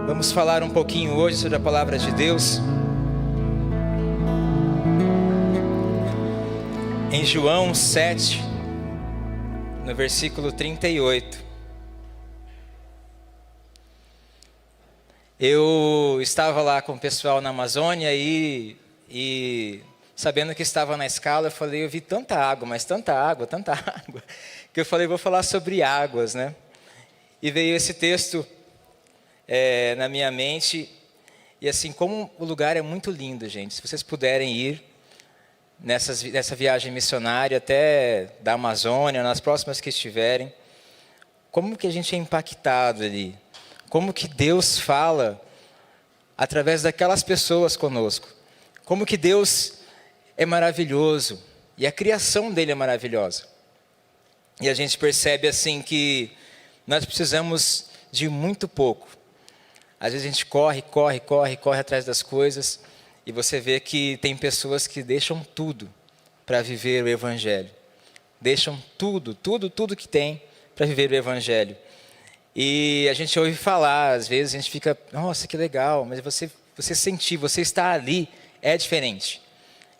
Vamos falar um pouquinho hoje sobre a palavra de Deus. Em João 7, no versículo 38. Eu estava lá com o pessoal na Amazônia e sabendo que estava na escala, eu falei, eu vi tanta água, mas tanta água, que eu falei, vou falar sobre águas, né? E veio esse texto na minha mente, e assim, como o lugar é muito lindo, gente, se vocês puderem ir nessa viagem missionária até da Amazônia, nas próximas que estiverem, como que a gente é impactado ali, como que Deus fala através daquelas pessoas conosco, como que Deus é maravilhoso, e a criação dele é maravilhosa, e a gente percebe assim que nós precisamos de muito pouco. Às vezes a gente corre atrás das coisas, e você vê que tem pessoas que deixam tudo para viver o Evangelho. Deixam tudo que tem para viver o Evangelho. E a gente ouve falar, às vezes a gente fica, nossa, que legal, mas você sentir, você estar ali é diferente.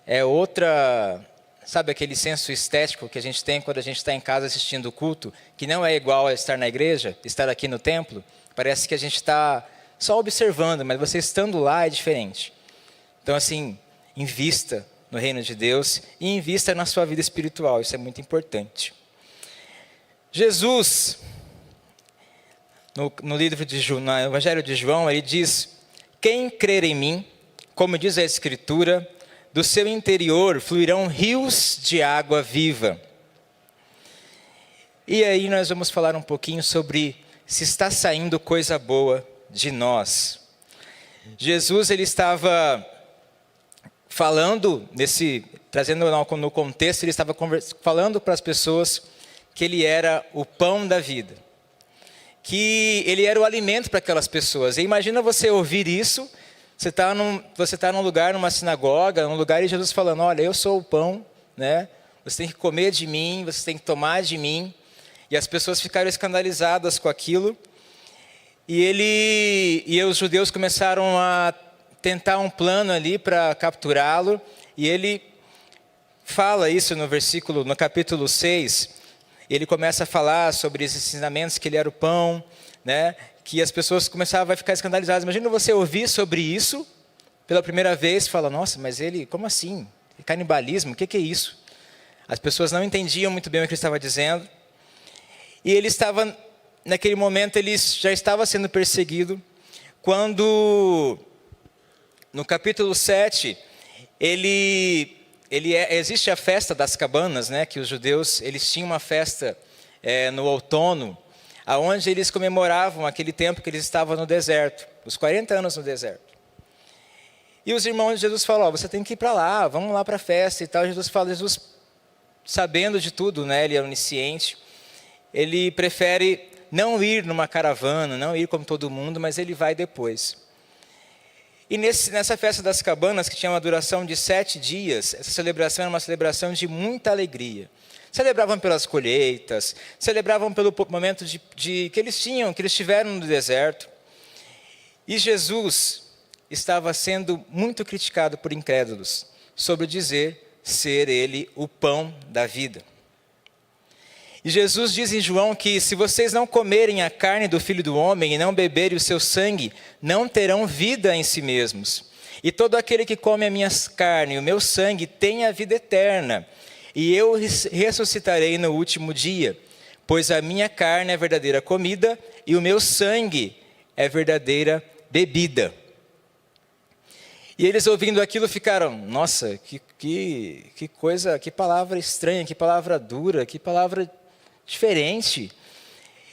É outra, sabe aquele senso estético que a gente tem quando a gente está em casa assistindo o culto, que não é igual a estar na igreja, estar aqui no templo. Parece que a gente está só observando, mas você estando lá é diferente. Então, assim, invista no reino de Deus e invista na sua vida espiritual, isso é muito importante. Jesus, no livro no Evangelho de João, ele diz, quem crer em mim, como diz a Escritura, do seu interior fluirão rios de água viva. E aí nós vamos falar um pouquinho sobre se está saindo coisa boa de nós. Jesus, ele estava falando, trazendo no contexto, ele estava falando para as pessoas que ele era o pão da vida, que ele era o alimento para aquelas pessoas. E imagina você ouvir isso, você está num lugar, numa sinagoga, num lugar, e Jesus falando, olha, eu sou o pão, né? Você tem que comer de mim, você tem que tomar de mim. E as pessoas ficaram escandalizadas com aquilo. E os judeus começaram a tentar um plano ali para capturá-lo. E ele fala isso no capítulo 6. Ele começa a falar sobre esses ensinamentos, que ele era o pão, né? Que as pessoas começavam a ficar escandalizadas. Imagina você ouvir sobre isso pela primeira vez e falar, nossa, mas ele, como assim? Canibalismo, o que é isso? As pessoas não entendiam muito bem o que ele estava dizendo. E ele estava, naquele momento, ele já estava sendo perseguido, quando, no capítulo 7, existe a festa das cabanas, né, que os judeus, eles tinham uma festa no outono, aonde eles comemoravam aquele tempo que eles estavam no deserto, os 40 anos no deserto. E os irmãos de Jesus falaram, você tem que ir para lá, vamos lá para a festa e tal. Jesus, sabendo de tudo, né, ele é onisciente, ele prefere não ir numa caravana, não ir como todo mundo, mas ele vai depois. E nessa festa das cabanas, que tinha uma duração de 7 dias, essa celebração era uma celebração de muita alegria. Celebravam pelas colheitas, celebravam pelo momento que eles tiveram no deserto. E Jesus estava sendo muito criticado por incrédulos, sobre dizer ser ele o pão da vida. E Jesus diz em João que se vocês não comerem a carne do Filho do Homem e não beberem o seu sangue, não terão vida em si mesmos. E todo aquele que come a minha carne e o meu sangue tem a vida eterna. E eu ressuscitarei no último dia, pois a minha carne é verdadeira comida e o meu sangue é verdadeira bebida. E eles ouvindo aquilo ficaram, nossa, que coisa, que palavra estranha, que palavra dura, que palavra diferente.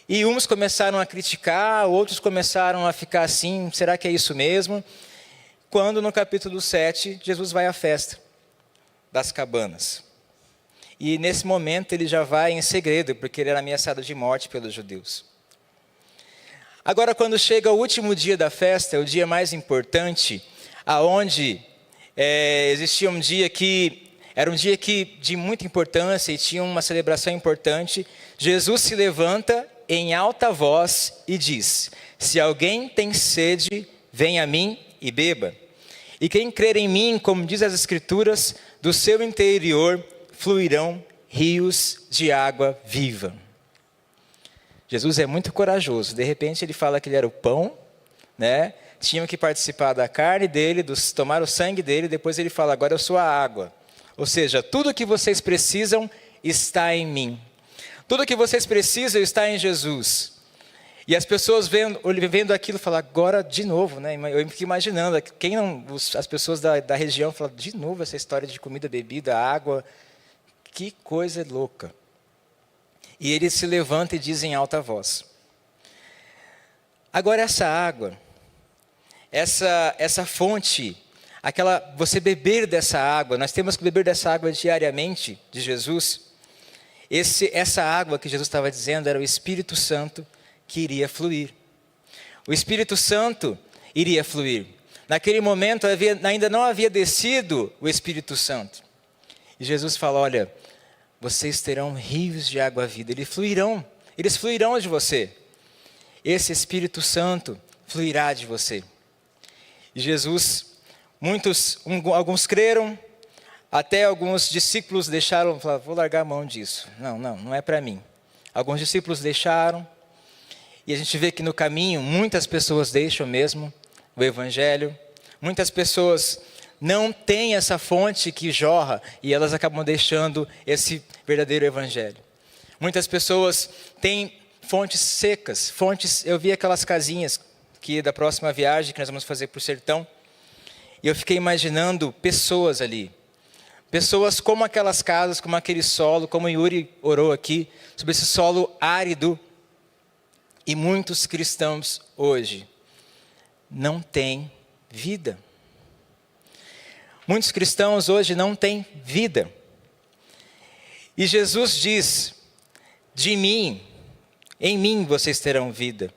E uns começaram a criticar, outros começaram a ficar assim, será que é isso mesmo? Quando no capítulo 7, Jesus vai à festa das cabanas. E nesse momento ele já vai em segredo, porque ele era ameaçado de morte pelos judeus. Agora, quando chega o último dia da festa, o dia mais importante, aonde existia um dia que era um dia de muita importância e tinha uma celebração importante, Jesus se levanta em alta voz e diz: se alguém tem sede, venha a mim e beba. E quem crer em mim, como diz as Escrituras, do seu interior fluirão rios de água viva. Jesus é muito corajoso. De repente ele fala que ele era o pão, né? Tinham que participar da carne dele, tomar o sangue dele. Depois ele fala: agora eu sou a água. Ou seja, tudo o que vocês precisam está em mim. Tudo o que vocês precisam está em Jesus. E as pessoas vendo aquilo falam: agora de novo, né? Eu fico imaginando, as pessoas da região falam: de novo essa história de comida, bebida, água. Que coisa louca. E ele se levanta e diz em alta voz. Agora essa água, essa fonte, você beber dessa água, nós temos que beber dessa água diariamente de Jesus. Essa água que Jesus estava dizendo era o Espírito Santo que iria fluir. O Espírito Santo iria fluir. Naquele momento ainda não havia descido o Espírito Santo. E Jesus fala: olha, vocês terão rios de água viva, eles fluirão de você. Esse Espírito Santo fluirá de você. E Jesus, alguns creram, até alguns discípulos falaram: vou largar a mão disso. Não é para mim. Alguns discípulos deixaram, e a gente vê que no caminho muitas pessoas deixam mesmo o Evangelho. Muitas pessoas não têm essa fonte que jorra e elas acabam deixando esse verdadeiro Evangelho. Muitas pessoas têm fontes secas, eu vi aquelas casinhas que da próxima viagem que nós vamos fazer para o sertão, e eu fiquei imaginando pessoas ali, pessoas como aquelas casas, como aquele solo, como o Yuri orou aqui, sobre esse solo árido, e muitos cristãos hoje não têm vida. Muitos cristãos hoje não têm vida. E Jesus diz: em mim vocês terão vida.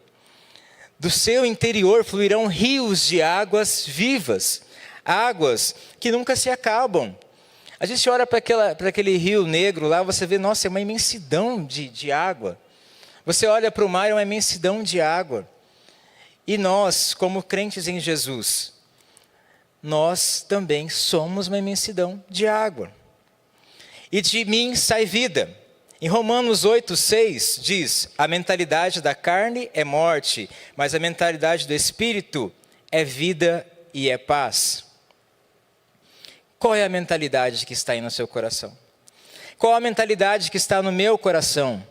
Do seu interior fluirão rios de águas vivas, águas que nunca se acabam. A gente olha para aquele rio negro lá, você vê, nossa, é uma imensidão de água. Você olha para o mar, é uma imensidão de água. E nós, como crentes em Jesus, nós também somos uma imensidão de água. E de mim sai vida. Em Romanos 8:6 diz: a mentalidade da carne é morte, mas a mentalidade do Espírito é vida e é paz. Qual é a mentalidade que está aí no seu coração? Qual a mentalidade que está no meu coração?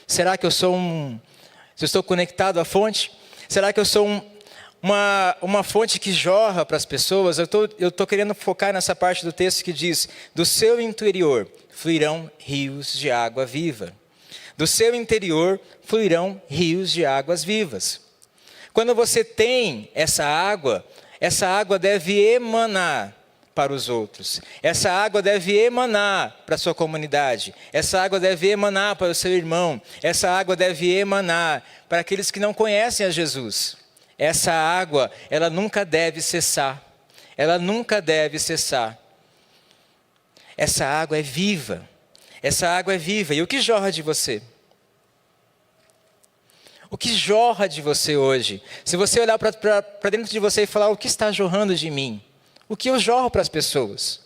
Será que eu estou conectado à fonte? Será que eu sou uma fonte que jorra para as pessoas? Eu estou querendo focar nessa parte do texto que diz: do seu interior fluirão rios de água viva. Do seu interior fluirão rios de águas vivas. Quando você tem essa água deve emanar para os outros. Essa água deve emanar para a sua comunidade. Essa água deve emanar para o seu irmão. Essa água deve emanar para aqueles que não conhecem a Jesus. Essa água, ela nunca deve cessar. Ela nunca deve cessar. Essa água é viva. Essa água é viva. E o que jorra de você? O que jorra de você hoje? Se você olhar para dentro de você e falar: o que está jorrando de mim? O que eu jorro para as pessoas?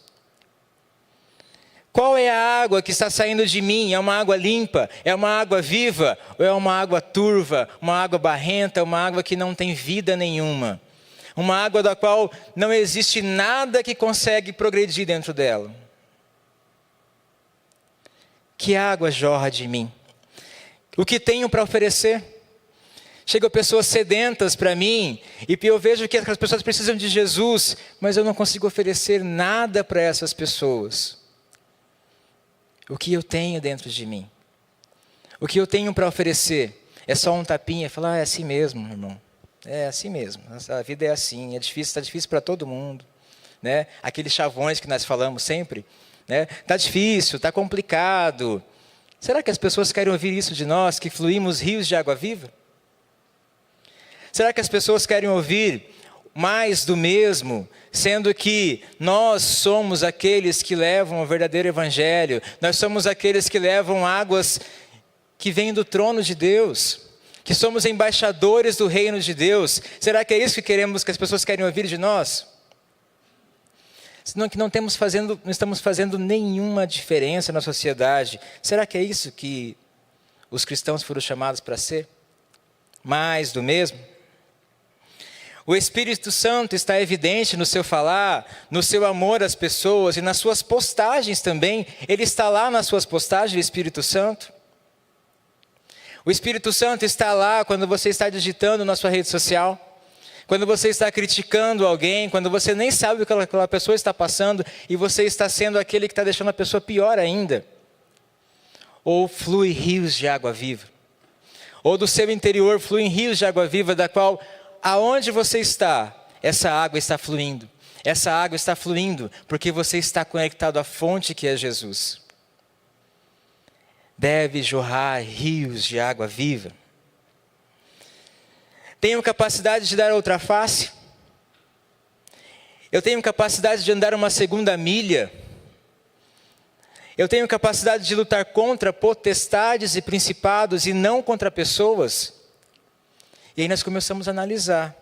Qual é a água que está saindo de mim? É uma água limpa? É uma água viva? Ou é uma água turva? Uma água barrenta? Uma água que não tem vida nenhuma? Uma água da qual não existe nada que consegue progredir dentro dela? Que água jorra de mim? O que tenho para oferecer? Chegam pessoas sedentas para mim, e eu vejo que as pessoas precisam de Jesus, mas eu não consigo oferecer nada para essas pessoas. O que eu tenho dentro de mim? O que eu tenho para oferecer? É só um tapinha, falar: é assim mesmo, irmão. É assim mesmo, a vida é assim, está difícil para todo mundo. Né? Aqueles chavões que nós falamos sempre, né? Está difícil, está complicado. Será que as pessoas querem ouvir isso de nós, que fluímos rios de água viva? Será que as pessoas querem ouvir mais do mesmo, sendo que nós somos aqueles que levam o verdadeiro Evangelho, nós somos aqueles que levam águas que vem do trono de Deus, que somos embaixadores do reino de Deus. Será que é isso que queremos, que as pessoas querem ouvir de nós? Senão que não estamos fazendo nenhuma diferença na sociedade. Será que é isso que os cristãos foram chamados para ser? Mais do mesmo? O Espírito Santo está evidente no seu falar, no seu amor às pessoas e nas suas postagens também. Ele está lá nas suas postagens, o Espírito Santo. O Espírito Santo está lá quando você está digitando na sua rede social, quando você está criticando alguém, quando você nem sabe o que aquela pessoa está passando e você está sendo aquele que está deixando a pessoa pior ainda. Ou flui rios de água viva. Ou do seu interior fluem rios de água viva, da qual, aonde você está, essa água está fluindo. Essa água está fluindo porque você está conectado à fonte que é Jesus. Deve jorrar rios de água viva. Tenho capacidade de dar outra face? Eu tenho capacidade de andar uma segunda milha? Eu tenho capacidade de lutar contra potestades e principados e não contra pessoas? E aí nós começamos a analisar.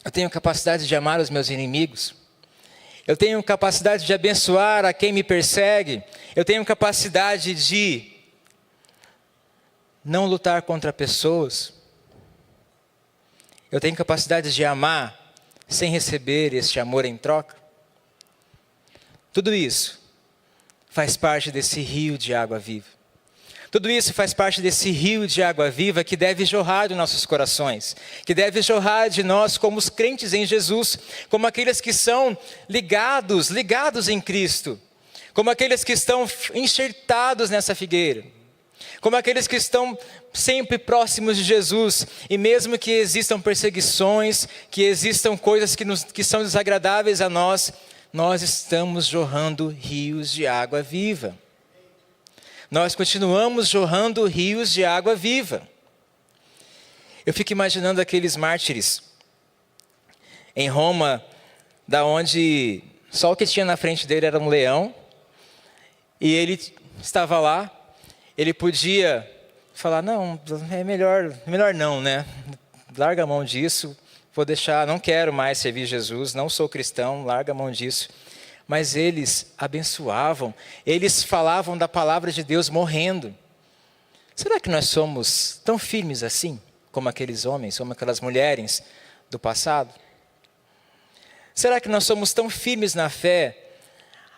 Eu tenho capacidade de amar os meus inimigos? Eu tenho capacidade de abençoar a quem me persegue? Eu tenho capacidade de não lutar contra pessoas? Eu tenho capacidade de amar sem receber este amor em troca? Tudo isso faz parte desse rio de água viva. Tudo isso faz parte desse rio de água viva que deve jorrar de nossos corações, que deve jorrar de nós como os crentes em Jesus, como aqueles que são ligados em Cristo, como aqueles que estão enxertados nessa figueira, como aqueles que estão sempre próximos de Jesus, e mesmo que existam perseguições, que existam coisas que são desagradáveis a nós, nós estamos jorrando rios de água viva. Nós continuamos jorrando rios de água viva. Eu fico imaginando aqueles mártires em Roma, da onde só o que tinha na frente dele era um leão, e ele estava lá, ele podia falar, não, é melhor não, né? Larga a mão disso, vou deixar, não quero mais servir Jesus, não sou cristão, larga a mão disso. Mas eles abençoavam, eles falavam da palavra de Deus morrendo. Será que nós somos tão firmes assim, como aqueles homens, como aquelas mulheres do passado? Será que nós somos tão firmes na fé,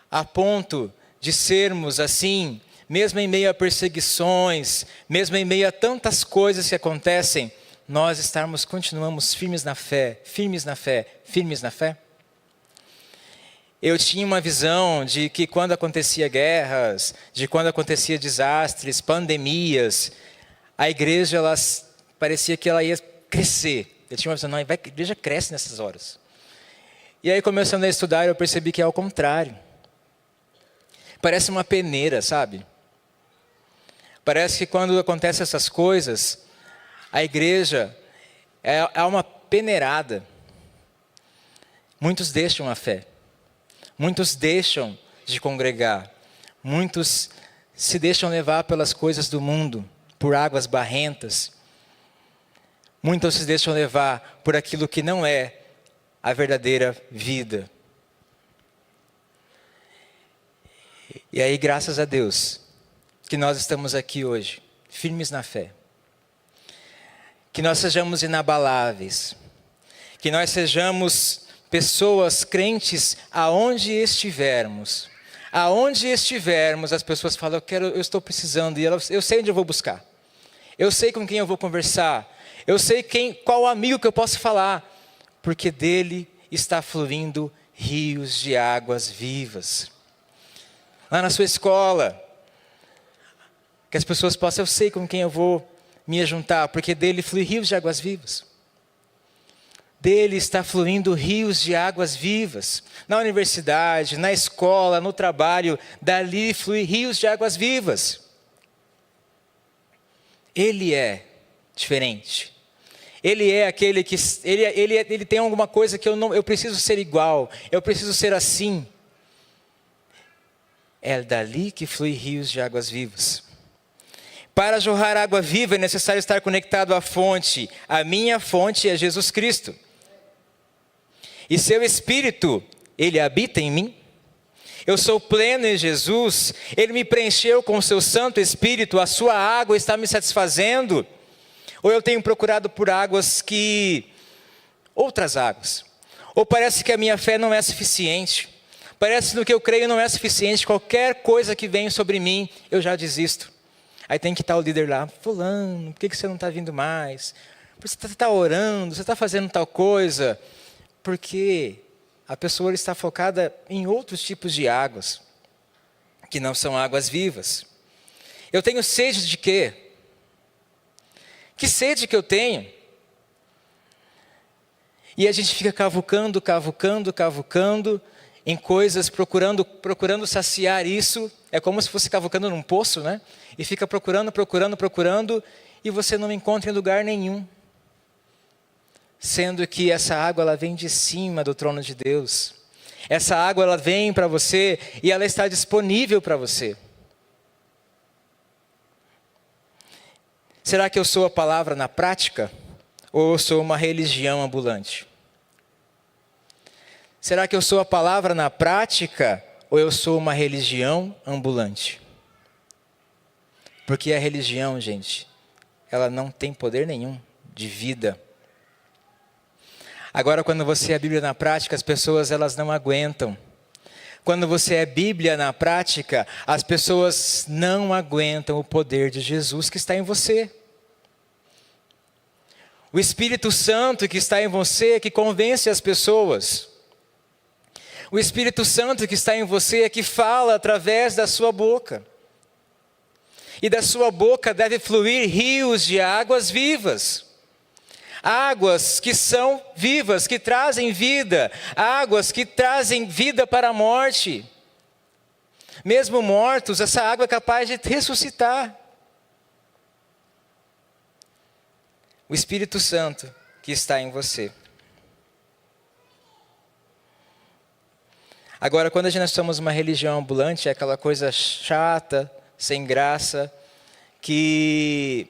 a ponto de sermos assim, mesmo em meio a perseguições, mesmo em meio a tantas coisas que acontecem, nós continuamos firmes na fé, firmes na fé, firmes na fé? Eu tinha uma visão de que quando acontecia guerras, de quando acontecia desastres, pandemias, a igreja parecia que ela ia crescer. Eu tinha uma visão, não, a igreja cresce nessas horas. E aí, começando a estudar, eu percebi que é ao contrário. Parece uma peneira, sabe? Parece que quando acontecem essas coisas, a igreja é uma peneirada. Muitos deixam a fé. Muitos deixam de congregar. Muitos se deixam levar pelas coisas do mundo, por águas barrentas. Muitos se deixam levar por aquilo que não é a verdadeira vida. E aí, graças a Deus, que nós estamos aqui hoje, firmes na fé. Que nós sejamos inabaláveis. Que nós sejamos pessoas crentes aonde estivermos. Aonde estivermos, as pessoas falam, eu estou precisando, e eu sei onde eu vou buscar. Eu sei com quem eu vou conversar. Eu sei qual amigo que eu posso falar. Porque dele está fluindo rios de águas vivas. Lá na sua escola, que as pessoas possam, eu sei com quem eu vou me juntar, porque dele flui rios de águas vivas. Dele está fluindo rios de águas vivas. Na universidade, na escola, no trabalho, dali flui rios de águas vivas. Ele é diferente. Ele é aquele que, ele tem alguma coisa que eu preciso ser igual, eu preciso ser assim. É dali que flui rios de águas vivas. Para jorrar água viva é necessário estar conectado à fonte. A minha fonte é Jesus Cristo. E seu Espírito, Ele habita em mim? Eu sou pleno em Jesus, Ele me preencheu com o seu Santo Espírito, a sua água está me satisfazendo? Ou eu tenho procurado por outras águas? Ou parece que a minha fé não é suficiente? Parece que no que eu creio não é suficiente, qualquer coisa que venha sobre mim, eu já desisto. Aí tem que estar o líder lá, fulano, por que você não está vindo mais? Por que você está orando, você está fazendo tal coisa? Porque a pessoa está focada em outros tipos de águas, que não são águas vivas. Eu tenho sede de quê? Que sede que eu tenho? E a gente fica cavucando em coisas, procurando saciar isso. É como se fosse cavucando num poço, né? E fica procurando, e você não encontra em lugar nenhum. Sendo que essa água, ela vem de cima do trono de Deus. Essa água, ela vem para você e ela está disponível para você. Será que eu sou a palavra na prática? Ou eu sou uma religião ambulante? Será que eu sou a palavra na prática? Ou eu sou uma religião ambulante? Porque a religião, gente, ela não tem poder nenhum de vida. Agora, quando você é a Bíblia na prática, as pessoas elas não aguentam. Quando você é Bíblia na prática, as pessoas não aguentam o poder de Jesus que está em você. O Espírito Santo que está em você, que convence as pessoas. O Espírito Santo que está em você é que fala através da sua boca. E da sua boca deve fluir rios de águas vivas. Águas que são vivas, que trazem vida. Águas que trazem vida para a morte. Mesmo mortos, essa água é capaz de ressuscitar. O Espírito Santo que está em você. Agora, quando nós somos uma religião ambulante, é aquela coisa chata, sem graça, que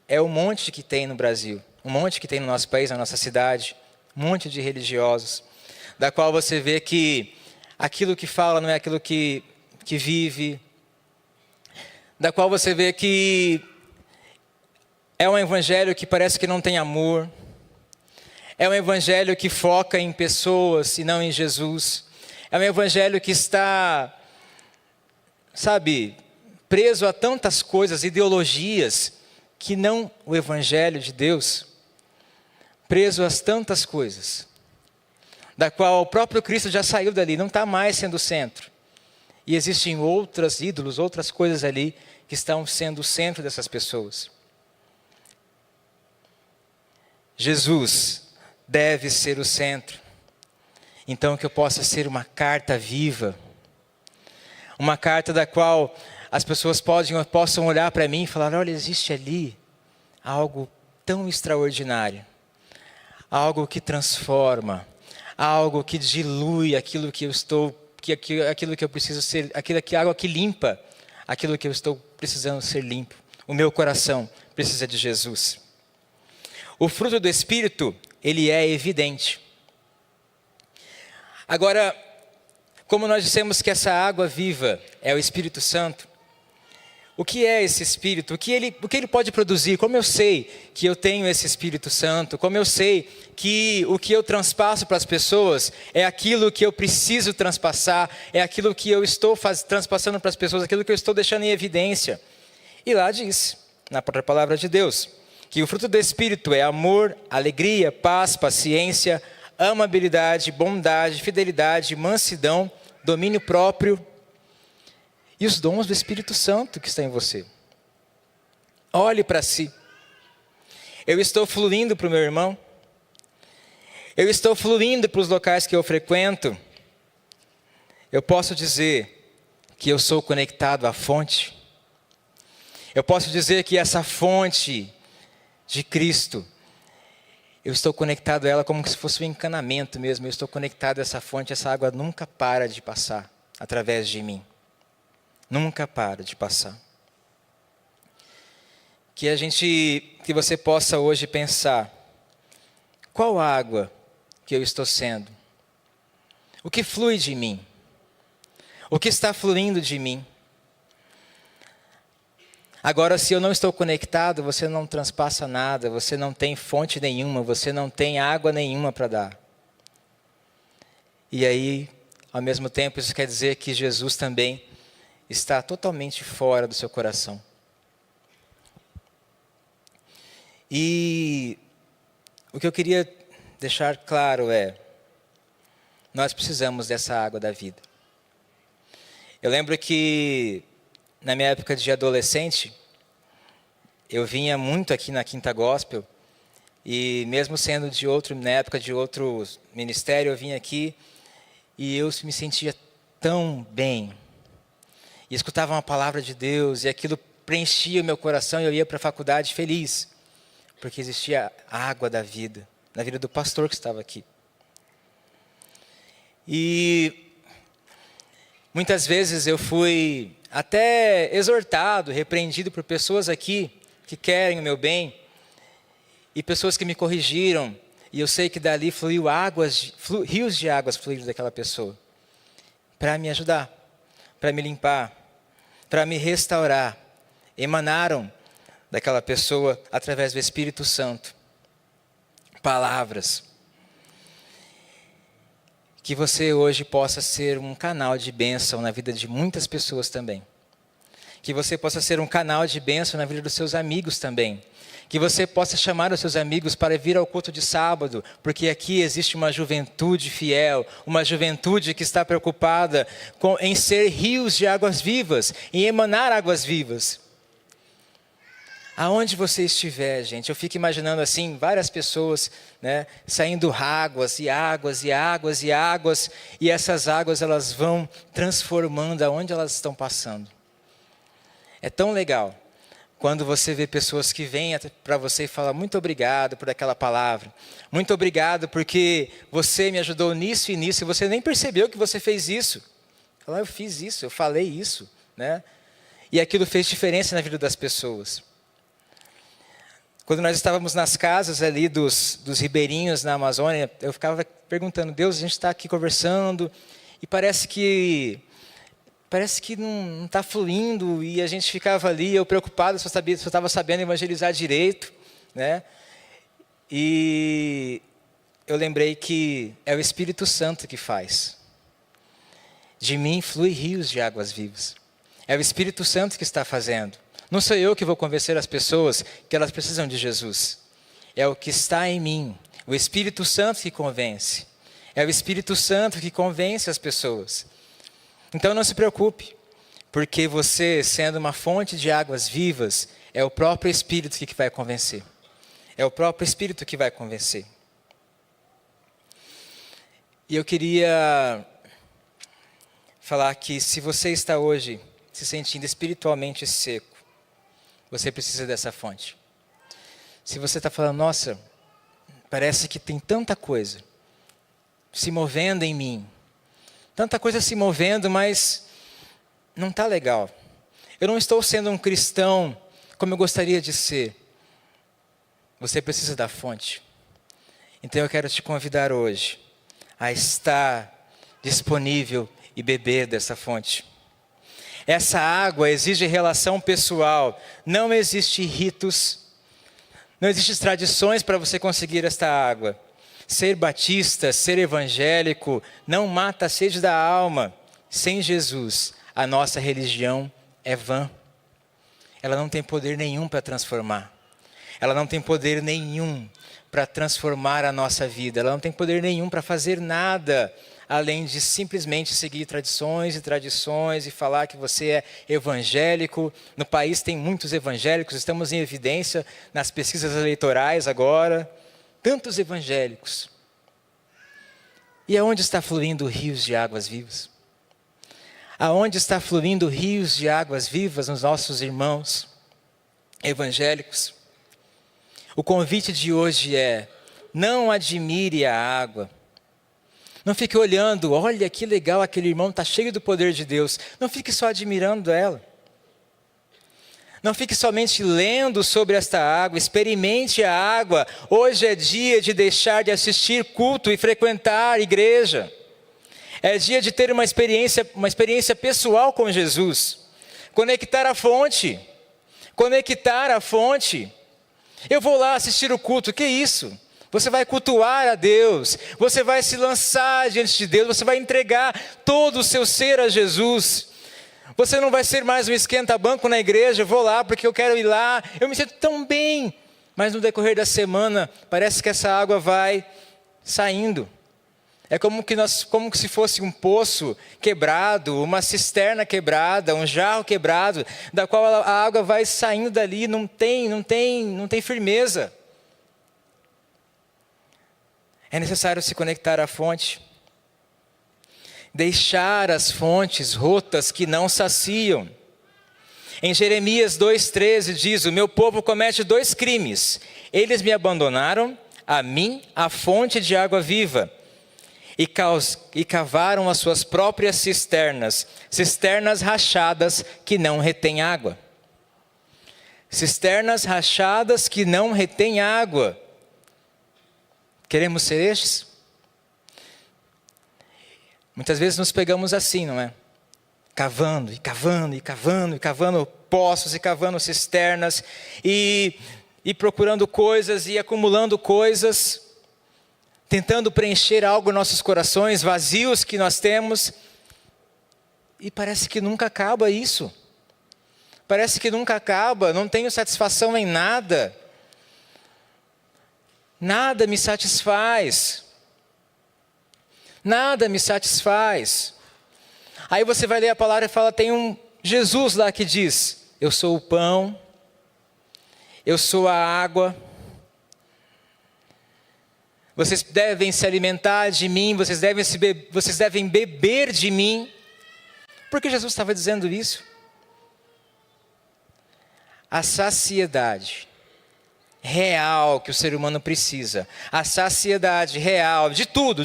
é um monte que tem no Brasil. Um monte que tem no nosso país, na nossa cidade, um monte de religiosos, da qual você vê que aquilo que fala não é aquilo que vive, da qual você vê que é um evangelho que parece que não tem amor, é um evangelho que foca em pessoas e não em Jesus, é um evangelho que está, preso a tantas coisas, ideologias, que não o evangelho de Deus, preso a tantas coisas, da qual o próprio Cristo já saiu dali, não está mais sendo o centro. E existem outros ídolos, outras coisas ali, que estão sendo o centro dessas pessoas. Jesus deve ser o centro. Então que eu possa ser uma carta viva. Uma carta da qual as pessoas possam olhar para mim e falar, olha, existe ali algo tão extraordinário. Algo que transforma, algo que dilui aquilo que eu estou, aquilo que eu preciso ser, algo que limpa aquilo que eu estou precisando ser limpo. O meu coração precisa de Jesus. O fruto do Espírito, ele é evidente. Agora, como nós dissemos que essa água viva é o Espírito Santo, o que é esse Espírito? O que ele pode produzir? Como eu sei que eu tenho esse Espírito Santo? Como eu sei que o que eu transpasso para as pessoas é aquilo que eu preciso transpassar, é aquilo que eu estou transpassando para as pessoas, aquilo que eu estou deixando em evidência? E lá diz, na própria palavra de Deus, que o fruto do Espírito é amor, alegria, paz, paciência, amabilidade, bondade, fidelidade, mansidão, domínio próprio, e os dons do Espírito Santo que está em você. Olhe para si. Eu estou fluindo para o meu irmão. Eu estou fluindo para os locais que eu frequento. Eu posso dizer que eu sou conectado à fonte. Eu posso dizer que essa fonte de Cristo, eu estou conectado a ela como se fosse um encanamento mesmo. Eu estou conectado a essa fonte, essa água nunca para de passar através de mim. Nunca para de passar. que você possa hoje pensar, qual água que eu estou sendo? O que flui de mim? O que está fluindo de mim? Agora, se eu não estou conectado, você não transpassa nada, você não tem fonte nenhuma, você não tem água nenhuma para dar. E aí, ao mesmo tempo, isso quer dizer que Jesus também está totalmente fora do seu coração. E o que eu queria deixar claro é, nós precisamos dessa água da vida. Eu lembro que, na minha época de adolescente, eu vinha muito aqui na Quinta Gospel, e mesmo sendo na época de outro ministério, eu vinha aqui e eu me sentia tão bem. E escutava uma palavra de Deus, e aquilo preenchia o meu coração, e eu ia para a faculdade feliz, porque existia a água da vida, na vida do pastor que estava aqui. E muitas vezes eu fui até exortado, repreendido por pessoas aqui que querem o meu bem, e pessoas que me corrigiram, e eu sei que dali fluiu rios de águas fluíram daquela pessoa, para me ajudar, para me limpar, para me restaurar. Emanaram daquela pessoa através do Espírito Santo palavras. Que você hoje possa ser um canal de bênção na vida de muitas pessoas também. Que você possa ser um canal de bênção na vida dos seus amigos também. Que você possa chamar os seus amigos para vir ao culto de sábado, porque aqui existe uma juventude fiel, uma juventude que está preocupada em ser rios de águas vivas, em emanar águas vivas. Aonde você estiver, gente, eu fico imaginando assim, várias pessoas, né, saindo águas e águas e águas e águas, e essas águas elas vão transformando aonde elas estão passando. É tão legal quando você vê pessoas que vêm para você e falam muito obrigado por aquela palavra, muito obrigado porque você me ajudou nisso e nisso, e você nem percebeu que você fez isso. Fala, eu fiz isso, eu falei isso, né? E aquilo fez diferença na vida das pessoas. Quando nós estávamos nas casas ali dos ribeirinhos na Amazônia, eu ficava perguntando, Deus, a gente está aqui conversando e parece que não está fluindo, e a gente ficava ali, eu preocupado se eu estava sabendo evangelizar direito, né? E eu lembrei que é o Espírito Santo que faz. De mim flui rios de águas vivas. É o Espírito Santo que está fazendo. Não sou eu que vou convencer as pessoas que elas precisam de Jesus. É o que está em mim. O Espírito Santo que convence. É o Espírito Santo que convence as pessoas. Então não se preocupe, porque você, sendo uma fonte de águas vivas, é o próprio Espírito que vai convencer. É o próprio Espírito que vai convencer. E eu queria falar que se você está hoje se sentindo espiritualmente seco, você precisa dessa fonte. Se você está falando, nossa, parece que tem tanta coisa se movendo em mim, tanta coisa se movendo, mas não está legal. Eu não estou sendo um cristão como eu gostaria de ser. Você precisa da fonte. Então eu quero te convidar hoje a estar disponível e beber dessa fonte. Essa água exige relação pessoal. Não existe ritos, não existem tradições para você conseguir esta água. Ser batista, ser evangélico, não mata a sede da alma. Sem Jesus, a nossa religião é vã. Ela não tem poder nenhum para transformar. Ela não tem poder nenhum para transformar a nossa vida. Ela não tem poder nenhum para fazer nada, além de simplesmente seguir tradições e falar que você é evangélico. No país tem muitos evangélicos, estamos em evidência nas pesquisas eleitorais agora. Tantos evangélicos. E aonde está fluindo rios de águas vivas? Aonde está fluindo rios de águas vivas nos nossos irmãos evangélicos? O convite de hoje é, não admire a água. Não fique olhando, olha que legal, aquele irmão está cheio do poder de Deus. Não fique só admirando ela. Não fique somente lendo sobre esta água, experimente a água. Hoje é dia de deixar de assistir culto e frequentar a igreja. É dia de ter uma experiência pessoal com Jesus. Conectar a fonte. Conectar a fonte. Eu vou lá assistir o culto, que isso? Você vai cultuar a Deus. Você vai se lançar diante de Deus. Você vai entregar todo o seu ser a Jesus. Você não vai ser mais um esquenta-banco na igreja, eu vou lá porque eu quero ir lá, eu me sinto tão bem. Mas no decorrer da semana, parece que essa água vai saindo. É como se fosse um poço quebrado, uma cisterna quebrada, um jarro quebrado, da qual a água vai saindo dali, não tem firmeza. É necessário se conectar à fonte. Deixar as fontes rotas que não saciam. Em Jeremias 2,13 diz: o meu povo comete 2 crimes. Eles me abandonaram, a mim, a fonte de água viva, e cavaram as suas próprias cisternas, cisternas rachadas que não retêm água. Cisternas rachadas que não retêm água. Queremos ser estes? Muitas vezes nos pegamos assim, não é? Cavando, e cavando, e cavando, e cavando poços, e cavando cisternas, e procurando coisas, e acumulando coisas, tentando preencher algo em nossos corações, vazios que nós temos, e parece que nunca acaba isso. Parece que nunca acaba, não tenho satisfação em nada. Nada me satisfaz. Nada me satisfaz. Aí você vai ler a palavra e fala, tem um Jesus lá que diz: eu sou o pão, eu sou a água, vocês devem se alimentar de mim, vocês devem beber de mim. Por que Jesus estava dizendo isso? A saciedade real que o ser humano precisa, a saciedade real de tudo,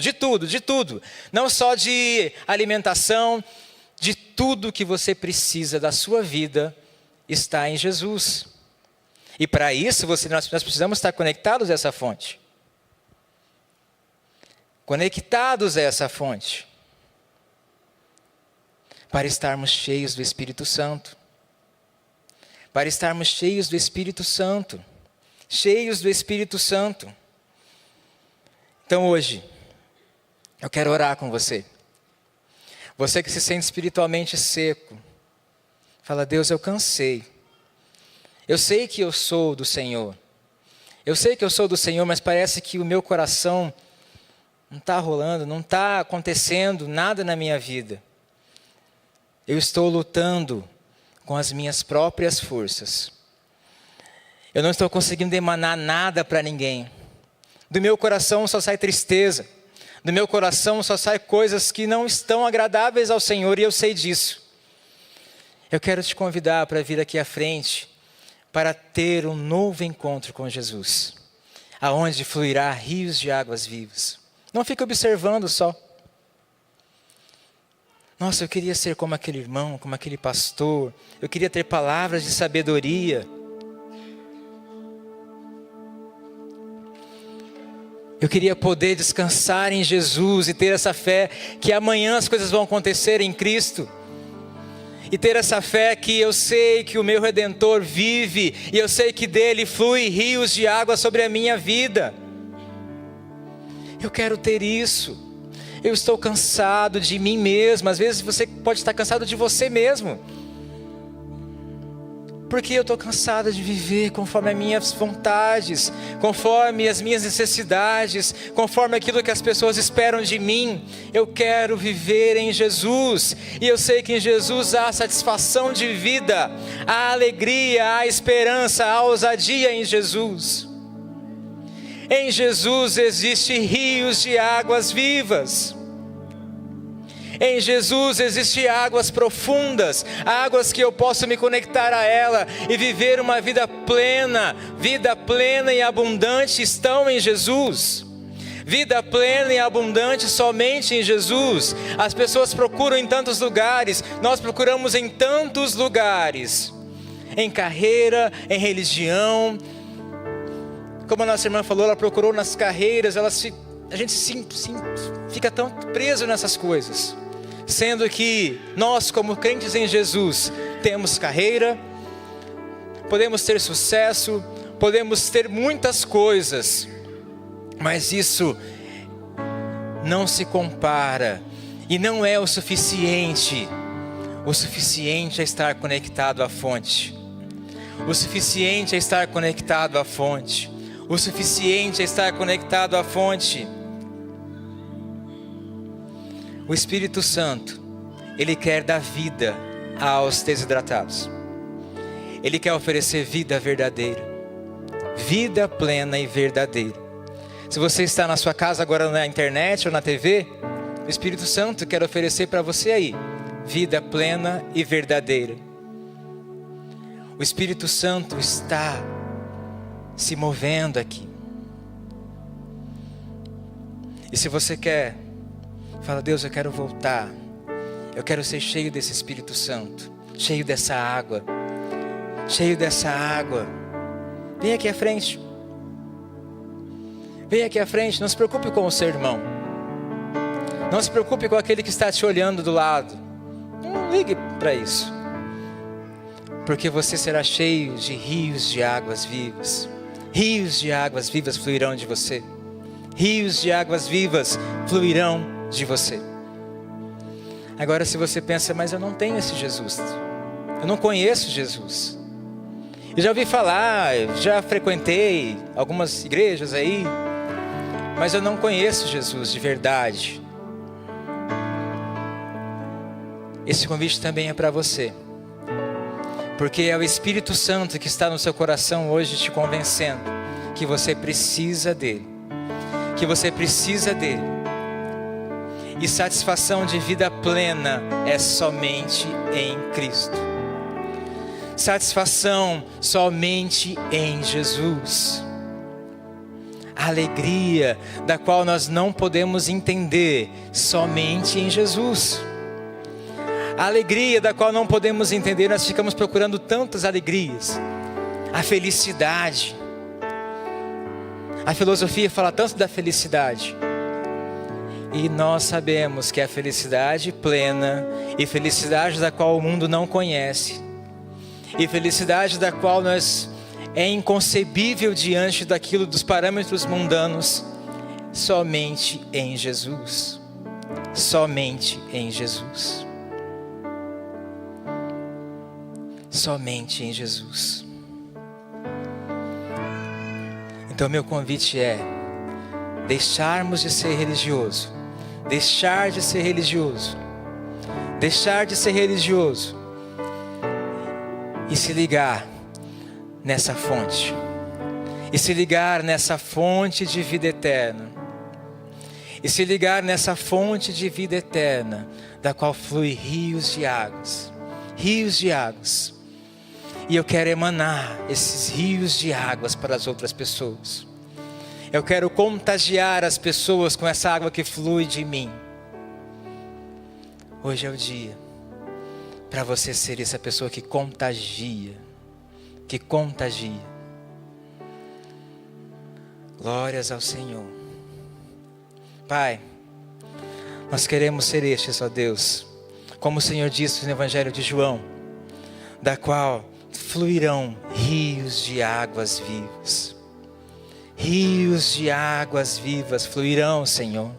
não só de alimentação, de tudo que você precisa da sua vida está em Jesus. E para isso nós precisamos estar conectados a essa fonte. Conectados a essa fonte. Para estarmos cheios do Espírito Santo. Para estarmos cheios do Espírito Santo. Cheios do Espírito Santo. Então hoje, eu quero orar com você. Você que se sente espiritualmente seco. Fala, Deus, eu cansei. Eu sei que eu sou do Senhor. Eu sei que eu sou do Senhor, mas parece que o meu coração não está rolando, não está acontecendo nada na minha vida. Eu estou lutando com as minhas próprias forças. Eu não estou conseguindo emanar nada para ninguém. Do meu coração só sai tristeza. Do meu coração só sai coisas que não estão agradáveis ao Senhor, e eu sei disso. Eu quero te convidar para vir aqui à frente, para ter um novo encontro com Jesus, aonde fluirá rios de águas vivas. Não fique observando só. Nossa, eu queria ser como aquele irmão, como aquele pastor. Eu queria ter palavras de sabedoria. Eu queria poder descansar em Jesus e ter essa fé que amanhã as coisas vão acontecer em Cristo. E ter essa fé que eu sei que o meu Redentor vive e eu sei que dele flui rios de água sobre a minha vida. Eu quero ter isso. Eu estou cansado de mim mesmo. Às vezes você pode estar cansado de você mesmo. Porque eu estou cansado de viver conforme as minhas vontades, conforme as minhas necessidades, conforme aquilo que as pessoas esperam de mim. Eu quero viver em Jesus. E eu sei que em Jesus há satisfação de vida, há alegria, há esperança, há ousadia em Jesus. Em Jesus existem rios de águas vivas. Em Jesus existem águas profundas, águas que eu posso me conectar a ela e viver uma vida plena e abundante estão em Jesus. Vida plena e abundante somente em Jesus. As pessoas procuram em tantos lugares, nós procuramos em tantos lugares. em carreira, em religião. Como a nossa irmã falou, ela procurou nas carreiras, a gente fica tão preso nessas coisas. Sendo que nós, como crentes em Jesus, temos carreira, podemos ter sucesso, podemos ter muitas coisas, mas isso não se compara e não é o suficiente. O suficiente é estar conectado à fonte. O suficiente é estar conectado à fonte. O suficiente é estar conectado à fonte. O Espírito Santo, Ele quer dar vida aos desidratados. Ele quer oferecer vida verdadeira, vida plena e verdadeira. Se você está na sua casa agora na internet ou na TV, o Espírito Santo quer oferecer para você aí, vida plena e verdadeira. O Espírito Santo está se movendo aqui. E se você quer, fala: Deus, eu quero voltar. Eu quero ser cheio desse Espírito Santo, cheio dessa água, cheio dessa água. Vem aqui à frente. Vem aqui à frente. Não se preocupe com o seu irmão. Não se preocupe com aquele que está te olhando do lado. Não ligue para isso. Porque você será cheio de rios de águas vivas. Rios de águas vivas fluirão de você. Rios de águas vivas fluirão de você. Agora, se você pensa: mas eu não tenho esse Jesus, eu não conheço Jesus, eu já ouvi falar, já frequentei algumas igrejas aí, mas eu não conheço Jesus de verdade. Esse convite também é para você, porque é o Espírito Santo que está no seu coração hoje te convencendo que você precisa dele, que você precisa dele. E satisfação de vida plena é somente em Cristo. Satisfação somente em Jesus. A alegria da qual nós não podemos entender, somente em Jesus. A alegria da qual não podemos entender, nós ficamos procurando tantas alegrias. A felicidade. A filosofia fala tanto da felicidade. E nós sabemos que a felicidade plena e felicidade da qual o mundo não conhece, e felicidade da qual é inconcebível diante daquilo dos parâmetros mundanos, somente em Jesus. Somente em Jesus. Somente em Jesus. Então meu convite é deixarmos de ser religioso. Deixar de ser religioso. Deixar de ser religioso. E se ligar nessa fonte. E se ligar nessa fonte de vida eterna. E se ligar nessa fonte de vida eterna, da qual flui rios de águas. Rios de águas. E eu quero emanar esses rios de águas para as outras pessoas. Eu quero contagiar as pessoas com essa água que flui de mim. Hoje é o dia para você ser essa pessoa que contagia. Que contagia. Glórias ao Senhor. Pai, nós queremos ser estes, ó Deus, como o Senhor disse no Evangelho de João, da qual fluirão rios de águas vivas. Rios de águas vivas fluirão, Senhor.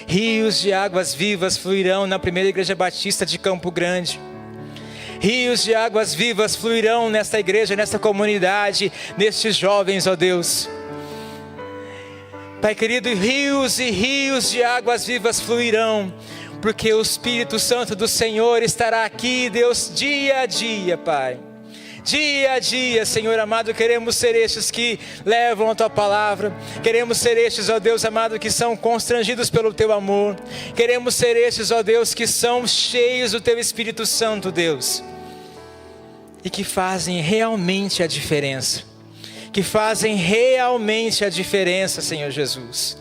Rios de águas vivas fluirão na primeira igreja batista de Campo Grande. Rios de águas vivas fluirão nesta igreja, nesta comunidade, nestes jovens, ó Deus. Pai querido, rios e rios de águas vivas fluirão, porque o Espírito Santo do Senhor estará aqui, Deus, dia a dia, Pai. Dia a dia, Senhor amado, queremos ser estes que levam a Tua palavra. Queremos ser estes, ó Deus amado, que são constrangidos pelo Teu amor. Queremos ser estes, ó Deus, que são cheios do Teu Espírito Santo, Deus. E que fazem realmente a diferença. que fazem realmente a diferença, Senhor Jesus.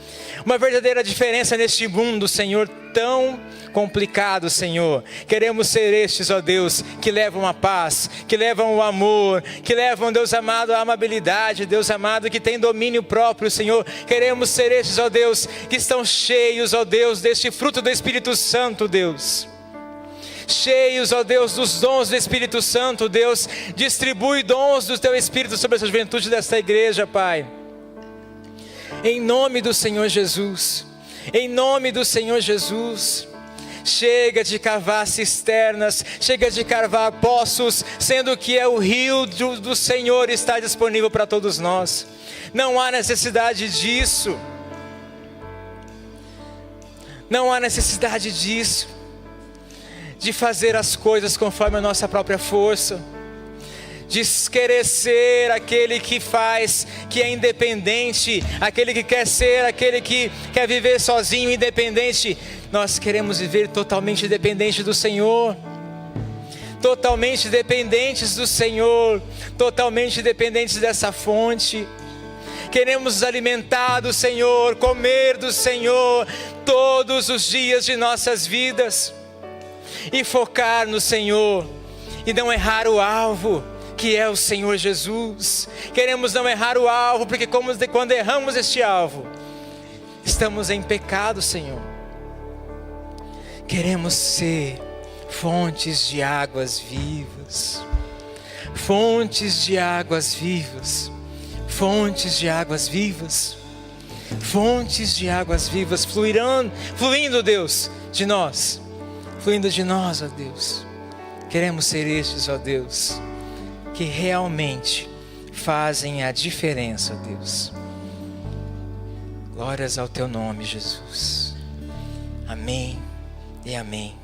Uma verdadeira diferença neste mundo, Senhor, tão complicado, Senhor. Queremos ser estes, ó Deus, que levam a paz, que levam o amor, que levam, Deus amado, a amabilidade, Deus amado, que tem domínio próprio, Senhor. Queremos ser estes, ó Deus, que estão cheios, ó Deus, deste fruto do Espírito Santo, Deus. Cheios, ó Deus, dos dons do Espírito Santo, Deus. Distribui dons do Teu Espírito sobre essa juventude desta igreja, Pai. Em nome do Senhor Jesus. Em nome do Senhor Jesus. Chega de cavar cisternas, chega de cavar poços, sendo que é o rio do Senhor está disponível para todos nós. Não há necessidade disso. Não há necessidade disso. De fazer as coisas conforme a nossa própria força, de querer ser aquele que faz, que é independente, aquele que quer ser, aquele que quer viver sozinho, independente. Nós queremos viver totalmente dependente do Senhor, totalmente dependentes do Senhor, totalmente dependentes dessa fonte. Queremos nos alimentar do Senhor, comer do Senhor, todos os dias de nossas vidas. E focar no Senhor, e não errar o alvo, que é o Senhor Jesus. Queremos não errar o alvo, porque quando erramos este alvo, estamos em pecado, Senhor. Queremos ser fontes de águas vivas, fontes de águas vivas, fontes de águas vivas, fontes de águas vivas, fluindo, Deus, de nós. Fluindo de nós, ó Deus. Queremos ser estes, ó Deus, que realmente fazem a diferença, ó Deus. Glórias ao Teu nome, Jesus. Amém e amém.